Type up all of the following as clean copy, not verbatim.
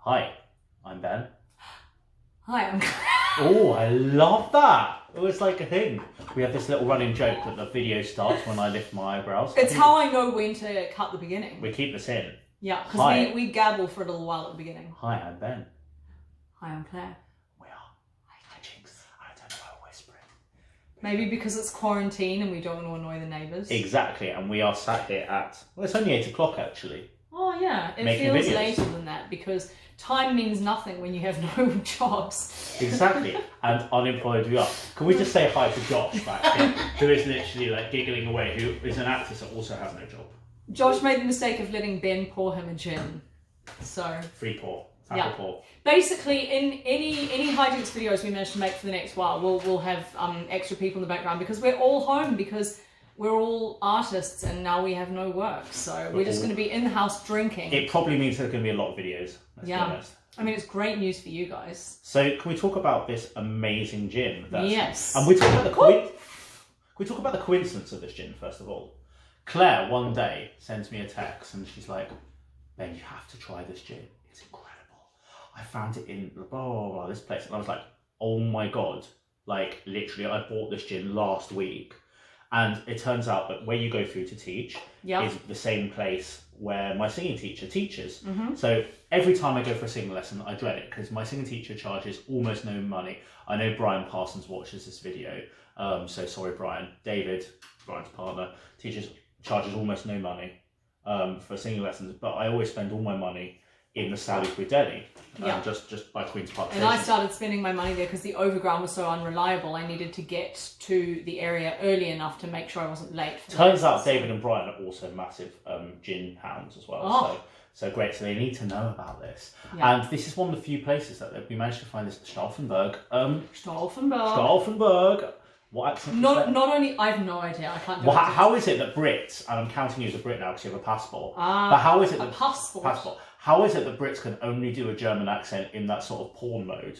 Hi, I'm Ben. Hi, I'm Oh, I love that. It was like a thing. We have this little running joke that the video starts when I lift my eyebrows. It's how I know when to cut the beginning. We keep this in. Yeah, because we gabble for a little while at the beginning. Hi, I'm Ben. Hi, I'm Claire. We are. Hi, Jinx. I don't know why we're whispering. Maybe because it's quarantine and we don't want to annoy the neighbours. Exactly, and we are sat here at, well, it's only 8 o'clock actually. Oh yeah, it Making feels videos. later than that because time means nothing when you have no jobs. Exactly, and unemployed we are. Can we just say hi to Josh back here, who is literally like giggling away, who is an actress that also has no job. Josh made the mistake of letting Ben pour him a gin. So Free pour. yeah. Pour. Basically, in any hijinks videos we manage to make for the next while, we'll have extra people in the background because we're all home because we're all artists and now we have no work. So we're just going to be in the house drinking. It probably means there's going to be a lot of videos. Let's be honest. I mean, it's great news for you guys. So can we talk about this amazing gin? Yes. And we talk about the coincidence of this gin first of all. Claire one day sends me a text and she's like, "Ben, you have to try this gin. It's incredible. I found it in blah blah blah this place," and I was like, "Oh my god!" Like literally, I bought this gin last week, and it turns out that where you go through to teach is the same place where my singing teacher teaches. So every time I go for a singing lesson, I dread it because my singing teacher charges almost no money. I know Brian Parsons watches this video, so sorry Brian. David, Brian's partner, charges almost no money for singing lessons, but I always spend all my money in the Salisbury Deli, just by Queen's Park Station. And I started spending my money there because the overground was so unreliable. I needed to get to the area early enough to make sure I wasn't late. For Turns out David and Brian are also massive gin hounds as well. Oh. So great. So they need to know about this. Yeah. And this is one of the few places that we managed to find this Stauffenberg. Stauffenberg. What accent? Not only, I have no idea. I can't do Well, it. how is it that Brits, and I'm counting you as a Brit now because you have a passport, Ah, but how is it a that passport. How is it that Brits can only do a German accent in that sort of porn mode?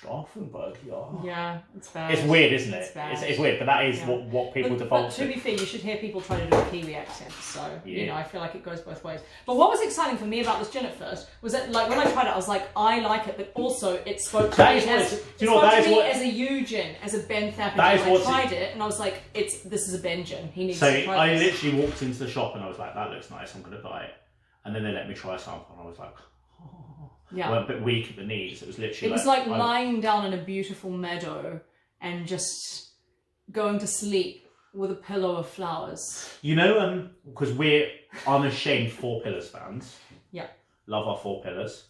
Stauffenberg, yeah. Yeah, it's bad. It's weird, isn't it? It's bad. It's weird, but that is what people default But to be fair, you should hear people try to do a Kiwi accent, so, you know, I feel like it goes both ways. But what was exciting for me about this gin at first was that, like, when I tried it, I was like, I like it, but also it spoke to me as a you gin, as a Ben Thapa gin. I tried it, and I was like, this is a Ben gin. He needs to try I this. literally walked into the shop and I was like, that looks nice, I'm going to buy it. And then they let me try a sample and I was like, yeah. Well, a bit weak at the knees. It was literally It was like lying down in a beautiful meadow and just going to sleep with a pillow of flowers. You know, because we're unashamed Four Pillars fans. Yeah. Love our Four Pillars.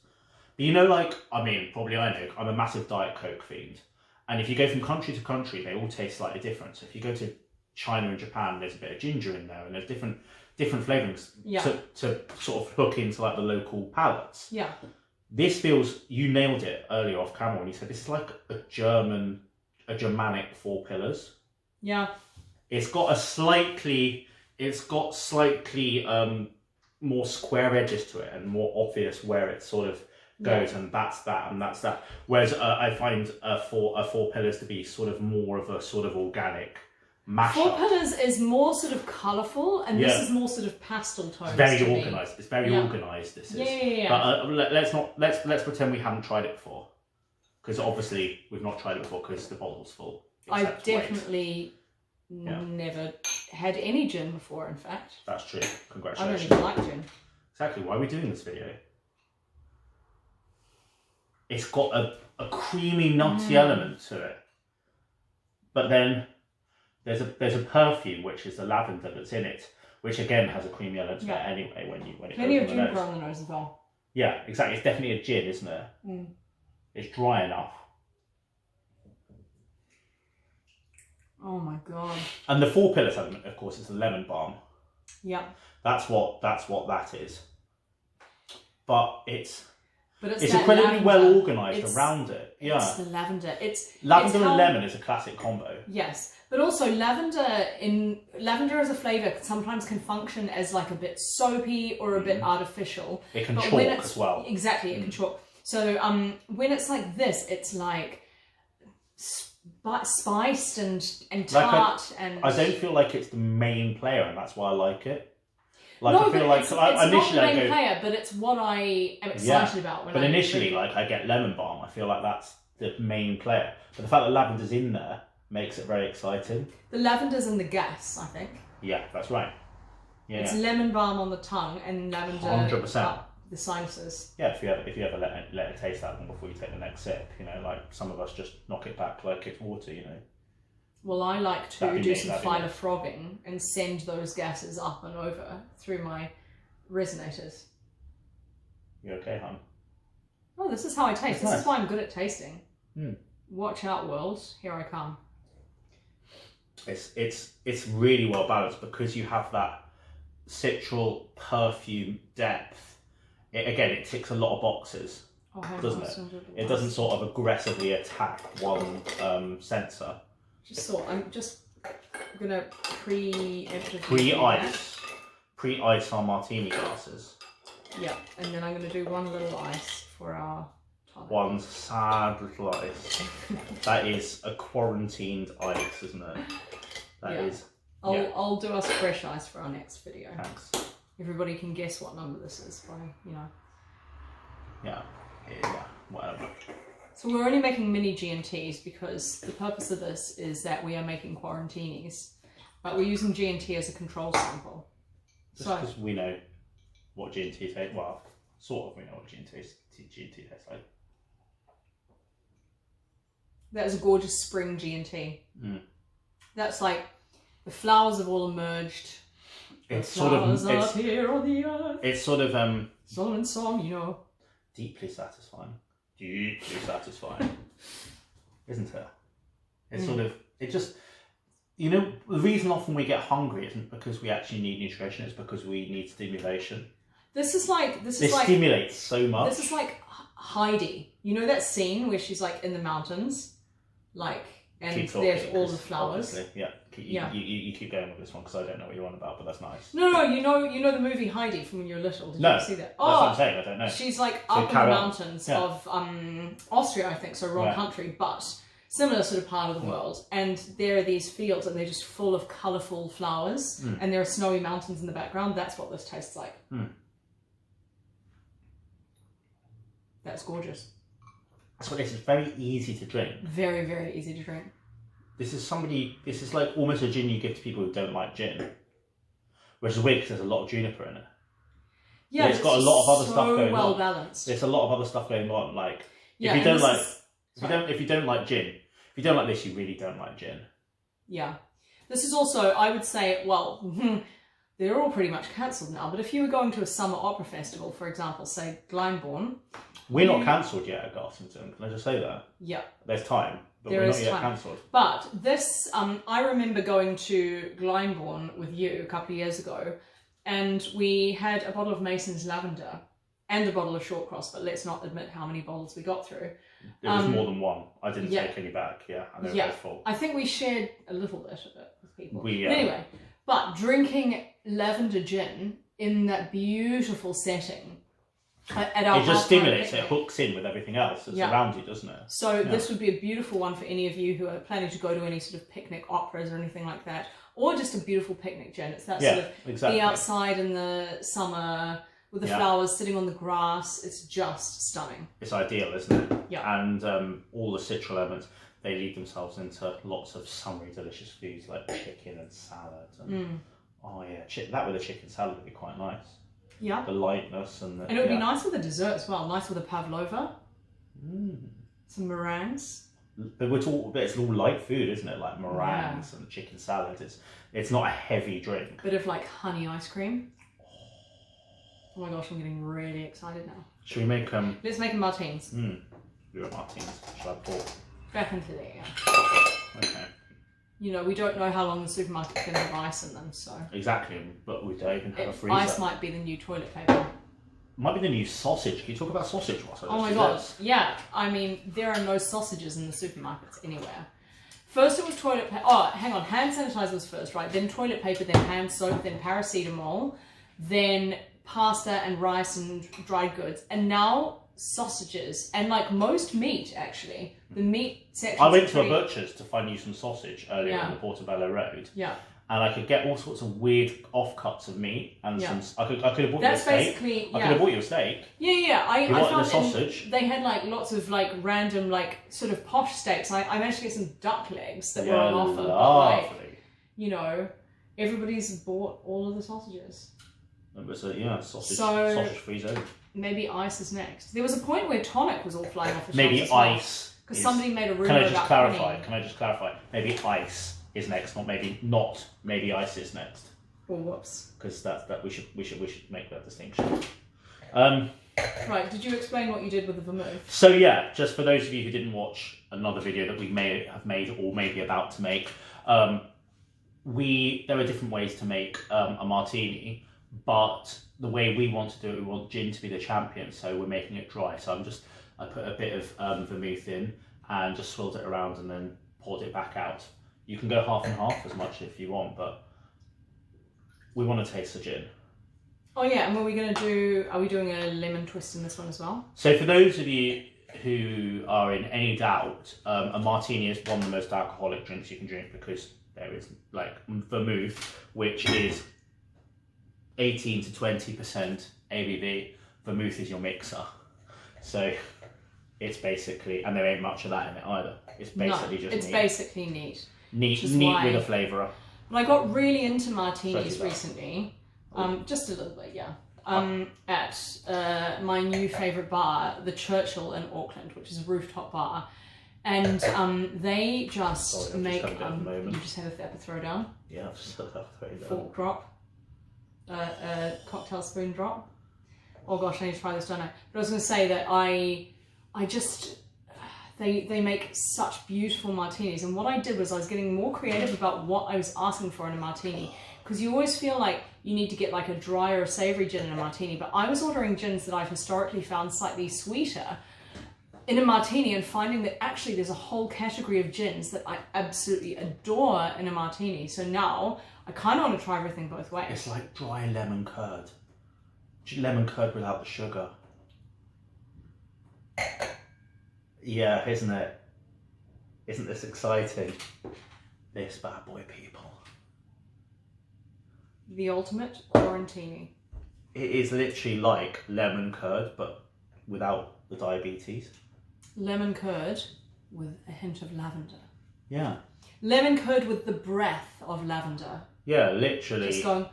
But you know, like, I mean, probably I know, I'm a massive Diet Coke fiend. And if you go from country to country, they all taste slightly different. So if you go to China and Japan, there's a bit of ginger in there and there's different flavourings to sort of hook into like the local palates. Yeah. This feels, you nailed it earlier off camera when you said this is like a Germanic Four Pillars. Yeah. It's got slightly more square edges to it and more obvious where it sort of goes, and that's that and that's that. Whereas I find Four Pillars to be sort of more of a sort of organic mashup. Four Pillars is more sort of colourful, and this is more sort of pastel tones. It's very organised. It's very organised. This is. Yeah. But let's pretend we haven't tried it before, because obviously we've not tried it before because the bottle's full. I've definitely never had any gin before. In fact, that's true. Congratulations. I don't even like gin. Exactly. Why are we doing this video? It's got a creamy, nutty element to it, but then there's a perfume which is the lavender that's in it, which again has a creamy element to it anyway when it goes on the nose. Ginger on the nose as well. Yeah, exactly. It's definitely a gin, isn't it? Mm. It's dry enough. Oh my god. And the Four Pillars element, of course, is the lemon balm. Yeah. That's what that is. But it's it's incredibly well organised around it. Yeah. It's the lavender. Lavender and lemon is a classic combo. Yes. But also lavender as a flavour sometimes can function as like a bit soapy or a bit artificial. It can chalk as well. Exactly, it can chalk. So when it's like this, it's like spiced and tart, and I don't feel like it's the main player, and that's why I like it. Like no, I feel but like it's initially not the I main go, player, but it's what I am excited about. When but I initially, drink. like I get lemon balm. I feel like that's the main player. But the fact that lavender's in there makes it very exciting. The lavender's in the gas, I think. Yeah, that's right. Yeah, it's lemon balm on the tongue and lavender 100%. up the sinuses. Yeah, if you ever let it taste that one before you take the next sip, you know, like some of us just knock it back like it's water, you know. Well, I like to That'd be do me, some that'd be me. finer frogging and send those gases up and over through my resonators. You okay, hon? Oh, this is how I taste. That's This nice. is why I'm good at tasting. Mm. Watch out, world. Here I come. It's really well balanced because you have that citral perfume depth. It ticks a lot of boxes, Oh, hang doesn't on, it? so I'm doing It doesn't sort of aggressively attack one sensor. I'm just gonna pre-emptively Pre-ice our martini glasses. Yeah, and then I'm gonna do one little ice for our tonic. One sad little ice. That is a quarantined ice, isn't it? That is. I'll do us fresh ice for our next video. Thanks. Everybody can guess what number this is by, you know. Yeah, whatever. So we're only making mini G&Ts because the purpose of this is that we are making quarantinis, but we're using G&T as a control sample. Just because we know what G&T tastes, well, sort of we know what G&T tastes like. That is a gorgeous spring G&T. Mm. That's like the flowers have all emerged. It's sort of here on the earth. It's sort of Solomon's song, you know. deeply satisfying. Deeply satisfying, isn't it? It's sort of you know, the reason often we get hungry isn't because we actually need nutrition; it's because we need stimulation. This stimulates so much. This is like Heidi. You know that scene where she's like in the mountains, like, and there's all the flowers. Yeah. You keep going with this one because I don't know what you're on about, but that's nice. No, you know the movie Heidi from when you were little. Did you see that? That's what I'm saying. I don't know. She's like up in the mountains of Austria, I think. So wrong country, but similar sort of part of the world. And there are these fields, and they're just full of colourful flowers, and there are snowy mountains in the background. That's what this tastes like. That's gorgeous. That's what this is. Very easy to drink. Very, very easy to drink. This is like almost a gin you give to people who don't like gin. Which is weird because there's a lot of juniper in it. Yeah, it's got a lot of other stuff going on. well balanced. There's a lot of other stuff going on. Like if you don't like gin, if you don't like this, you really don't like gin. Yeah. This is also, I would say, well, they're all pretty much cancelled now, but if you were going to a summer opera festival, for example, say Glyndebourne. We're not cancelled yet at Garsington, can I just say that? Yeah. There's time, but we're not yet cancelled. But this, I remember going to Glyndebourne with you a couple of years ago, and we had a bottle of Mason's Lavender and a bottle of Shortcross, but let's not admit how many bottles we got through. It was more than one. I didn't take any back, and they were both full. I think we shared a little bit of it with people. Anyway, but drinking lavender gin in that beautiful setting at our it just stimulates, it hooks in with everything else that's around you, doesn't it? So this would be a beautiful one for any of you who are planning to go to any sort of picnic operas or anything like that, or just a beautiful picnic gin. It's that sort of be outside in the summer with the flowers sitting on the grass. It's just stunning. It's ideal, isn't it? Yeah. And all the citral elements, they lead themselves into lots of summery delicious foods like chicken and salad. And, oh yeah, that with a chicken salad would be quite nice. Yeah. The lightness and it would be nice with a dessert as well. Nice with a pavlova. Some meringues. But it's all light food, isn't it? Like meringues and chicken salad. It's not a heavy drink. Bit of like honey ice cream. Oh my gosh, I'm getting really excited now. Should we make Let's make a martinis. Do a martinis. Shall I pour? Back into there, Okay. You know, we don't know how long the supermarket's going to have ice in them, so... Exactly, but we don't even have a freezer. Ice might be the new toilet paper. Might be the new sausage. Can you talk about sausage? Oh my god, yeah. I mean, there are no sausages in the supermarkets anywhere. First it was toilet paper. Oh, hang on. Hand sanitizer was first, right? Then toilet paper, then hand soap, then paracetamol, then pasta and rice and dried goods. And now sausages, and like most meat actually, the meat section. I went to a butcher's to find you some sausage earlier on the Portobello Road. Yeah. and I could get all sorts of weird offcuts of meat and some. I could have bought you a steak. Basically, I could have bought you a steak. Yeah. I found a sausage. They had like lots of like random like sort of posh steaks. I managed to get some duck legs that were on offer. Lovely. But like, you know, everybody's bought all of the sausages. It was a sausage free zone. Maybe ice is next. There was a point where tonic was all flying off the shelves. Maybe ice. Because somebody made a rumor about. Can I just clarify? Maybe ice is next, not maybe ice is next. Or whoops. Because we should make that distinction. Right, did you explain what you did with the vermouth? So yeah, just for those of you who didn't watch another video that we may have made or maybe about to make, there are different ways to make a martini, but the way we want to do it, we want gin to be the champion, so we're making it dry. So I put a bit of vermouth in and just swirled it around and then poured it back out. You can go half and half as much if you want, but we want to taste the gin. Oh yeah, and are we doing a lemon twist in this one as well? So for those of you who are in any doubt, a martini is one of the most alcoholic drinks you can drink because there is like vermouth, which is 18 to 20% ABV. Vermouth is your mixer. So it's basically, and there ain't much of that in it either. It's basically just it's neat. Basically neat. Neat with a flavourer. But I got really into martinis recently. Just a little bit, yeah. At my new favourite bar, the Churchill in Auckland, which is a rooftop bar. And they just make... you just had a Thapa Throwdown. Yeah, I've just had a Thapa Throwdown. Fork drop. A cocktail spoon drop. Oh gosh, I need to try this, don't I? But I was going to say that I just... They make such beautiful martinis, and what I did was I was getting more creative about what I was asking for in a martini, because you always feel like you need to get like a dry or savoury gin in a martini, but I was ordering gins that I've historically found slightly sweeter in a martini and finding that actually there's a whole category of gins that I absolutely adore in a martini. So now I kind of want to try everything both ways. It's like dry lemon curd. Lemon curd without the sugar. Yeah, isn't it? Isn't this exciting? This bad boy, people. The ultimate quarantini. It is literally like lemon curd, but without the diabetes. Lemon curd with a hint of lavender. Yeah. Lemon curd with the breath of lavender. Yeah, literally. Just going...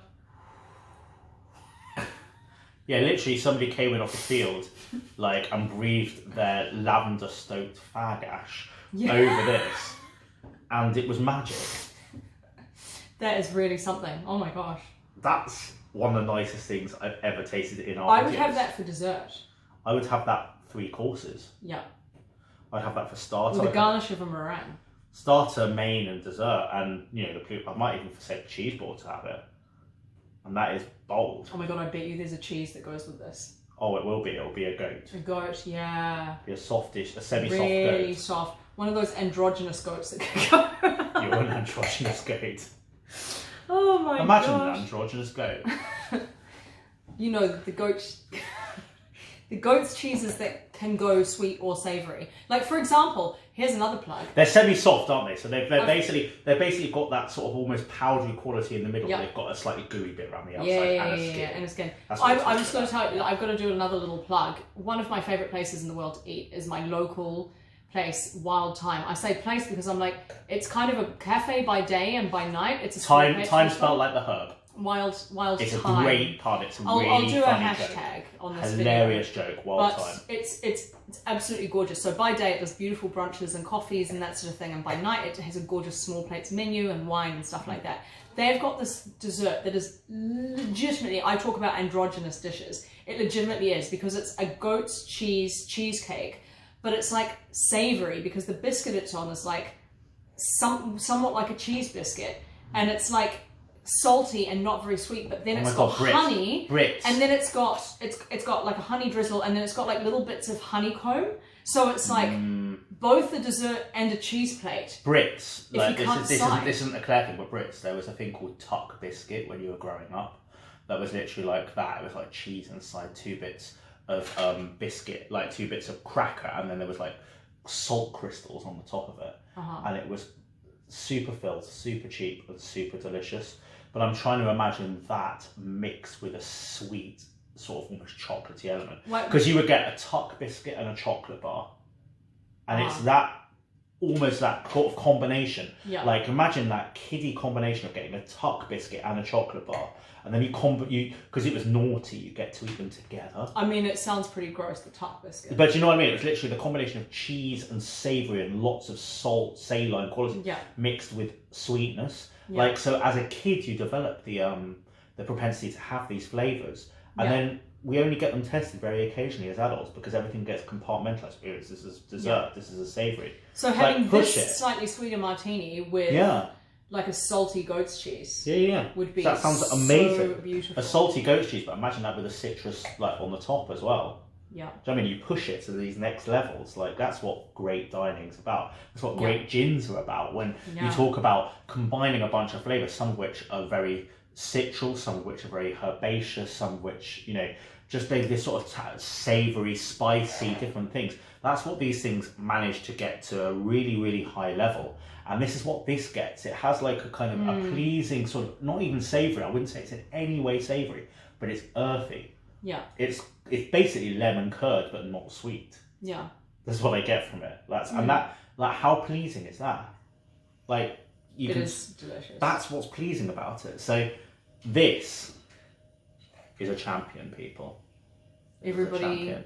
Yeah, literally somebody came in off the field like and breathed their lavender-stoked fag ash over this, and it was magic. That is really something. Oh my gosh. That's one of the nicest things I've ever tasted in our I would have that for dessert. I would have that 3 courses. Yeah. I'd have that for starter. With a garnish of a meringue. Starter, main and dessert, and you know, I might even forsake the cheese board to have it. And that is bold. Oh my god, I bet you there's a cheese that goes with this. Oh, it will be. It'll be a goat. A goat, yeah. Be a softish, a semi-soft goat. Really soft. One of those androgynous goats that can go. You're an androgynous goat. Oh my god. Imagine an androgynous goat. You know, the goat's cheeses that can go sweet or savoury. Like, for example, here's another plug. They're semi-soft, aren't they? So they've basically got that sort of almost powdery quality in the middle. Yep. They've got a slightly gooey bit around the outside and a skin. I'm just going to tell you, I've got to do another little plug. One of my favourite places in the world to eat is my local place, Wild Thyme. I say place because I'm like, it's kind of a cafe by day and by night. It's a Thyme spelled like the herb. Wild It's Thyme. A great pun. It's a really I'll do a funny hashtag joke. on this Hilarious video. joke, Wild But Thyme. it's absolutely gorgeous. So by day it does beautiful brunches and coffees and that sort of thing, and by night it has a gorgeous small plates menu and wine and stuff like that. They've got this dessert that is legitimately, I talk about androgynous dishes. It legitimately is, because it's a goat's cheese cheesecake, but it's like savoury because the biscuit it's on is like somewhat like a cheese biscuit, and it's like salty and not very sweet, but then it's got honey, and then it's got like a honey drizzle, and then it's got like little bits of honeycomb. So it's like both a dessert and a cheese plate. Brits, like this isn't a Claire thing, but Brits, there was a thing called tuck biscuit when you were growing up. That was literally like that. It was like cheese inside 2 bits of biscuit, like 2 bits of cracker, and then there was like salt crystals on the top of it, and it was super filled, super cheap, and super delicious. But I'm trying to imagine that mixed with a sweet, sort of almost chocolatey element. Because you would get a tuck biscuit and a chocolate bar. And it's that, almost that sort of combination. Yeah. Like, imagine that kiddie combination of getting a tuck biscuit and a chocolate bar. And then you because it was naughty, you get to eat them together. I mean, it sounds pretty gross, the tuck biscuit. But you know what I mean? It's literally the combination of cheese and savoury and lots of salt, saline quality mixed with sweetness. Yeah. Like, so as a kid, you develop the propensity to have these flavours. And then we only get them tested very occasionally as adults because everything gets compartmentalised. This is dessert, this is a savoury. So having this slightly sweeter martini with like a salty goat's cheese would be that sounds amazing. So beautiful. A salty goat's cheese, but imagine that with a citrus like on the top as well. Yeah. Do you know what I mean? You push it to these next levels. Like, that's what great dining's about. That's what great gins are about. When you talk about combining a bunch of flavours, some of which are very citral, some of which are very herbaceous, some of which, you know, just this sort of savoury, spicy, different things. That's what these things manage to get to a really, really high level. And this is what this gets. It has like a kind of a pleasing sort of, not even savoury, I wouldn't say it's in any way savoury, but it's earthy. Yeah. It's basically lemon curd, but not sweet. Yeah. That's what I get from it. And that, like, how pleasing is that? Like, it is delicious. That's what's pleasing about it. So this is a champion, people. Everybody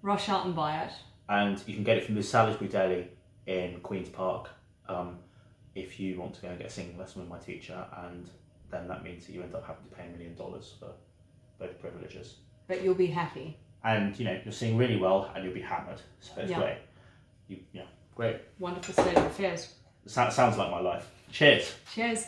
rush out and buy it. And you can get it from the Salisbury Deli in Queen's Park. If you want to go and get a singing lesson with my teacher, and then that means that you end up having to pay $1 million for those privileges. But you'll be happy. And, you know, you'll sing really well and you'll be hammered. So it's great. Great. Wonderful state of affairs. Sounds like my life. Cheers. Cheers.